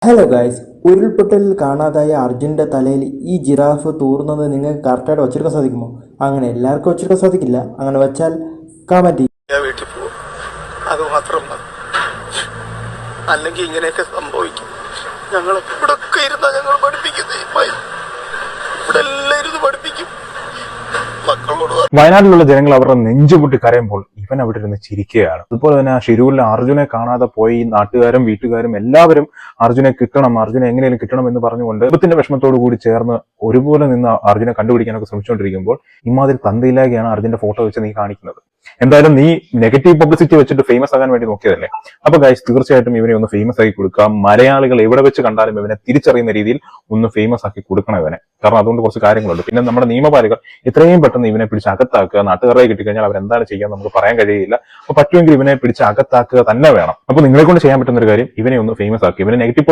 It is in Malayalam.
ഹലോ ഗായ്സ്, ഉരുൾപൊട്ടലിൽ കാണാതായ അർജുൻ്റെ തലയിൽ ഈ ജിറാഫ് തൂറുന്നത് നിങ്ങൾക്ക് കറക്റ്റായിട്ട് വച്ചെടുക്കാൻ സാധിക്കുമോ? അങ്ങനെ എല്ലാവർക്കും വച്ചെടുക്കാൻ സാധിക്കില്ല. അങ്ങനെ വെച്ചാൽ കമന്റ് വീട്ടിൽ പോകും, അത് മാത്രം മതി. അല്ലെങ്കിൽ ഇങ്ങനെയൊക്കെ സംഭവിക്കും. ഞങ്ങൾ ഇവിടെ ഒക്കെ ഇരുന്നാ ഞങ്ങൾ പഠിപ്പിക്കുന്നത് ഇവിടെ എല്ലാം ഇരുന്ന് പഠിപ്പിക്കും മക്കളോട്. വയനാട്ടിലുള്ള ജനങ്ങൾ അവരുടെ നെഞ്ചുപൊട്ടി കരയുമ്പോൾ ഇവൻ അവിടെ ഇരുന്ന് ചിരിക്കുകയാണ്. അതുപോലെ തന്നെ ഷിരൂരിലെ അർജുനെ കാണാതെ പോയി നാട്ടുകാരും വീട്ടുകാരും എല്ലാവരും അർജുനെ എങ്ങനെയും കിട്ടണം എന്ന് പറഞ്ഞുകൊണ്ട് കുടുംബത്തിന്റെ വിഷമത്തോടു കൂടി ചേർന്ന് ഒരുപോലെ നിന്ന് അർജുനെ കണ്ടുപിടിക്കാനൊക്കെ ശ്രമിച്ചുകൊണ്ടിരിക്കുമ്പോൾ ഇമാതിരി തന്തയിലാകിയാണ് അർജുന്റെ ഫോട്ടോ വെച്ച് നീ കാണിക്കുന്നത്. എന്തായാലും നീ നെഗറ്റീവ് പബ്ലിസിറ്റി വെച്ചിട്ട് ഫേമസ് ആകാൻ വേണ്ടി നോക്കിയതല്ലേ? അപ്പൊ ഗൈസ്, തീർച്ചയായിട്ടും ഇവനെ ഒന്ന് ഫേമസ് ആക്കി കൊടുക്കാം. മലയാളികൾ എവിടെ വെച്ച് കണ്ടാലും ഇവനെ തിരിച്ചറിയുന്ന രീതിയിൽ ഒന്ന് ഫേമസ് ആക്കി കൊടുക്കണം ഇവനെ. കാരണം അതുകൊണ്ട് കുറച്ച് കാര്യങ്ങളുണ്ട്. പിന്നെ നമ്മുടെ നിയമപാലകർ എത്രയും പെട്ടെന്ന് ഇവനെ പിടിച്ച് അകത്താക്കുക. നാട്ടുകാരെ കിട്ടിക്കഴിഞ്ഞാൽ അവരെന്താണ് ചെയ്യാൻ നമുക്ക് പറയാൻ കഴിയില്ല. അപ്പൊ പറ്റുമെങ്കിൽ ഇവനെ പിടിച്ച് അകത്താക്കുക തന്നെ വേണം. അപ്പൊ നിങ്ങളെ കൊണ്ട് ചെയ്യാൻ പറ്റുന്ന ഒരു കാര്യം, ഇവനെ ഒന്ന് ഫേമസ് ആക്കി. ഇവനെ നെഗറ്റീവ്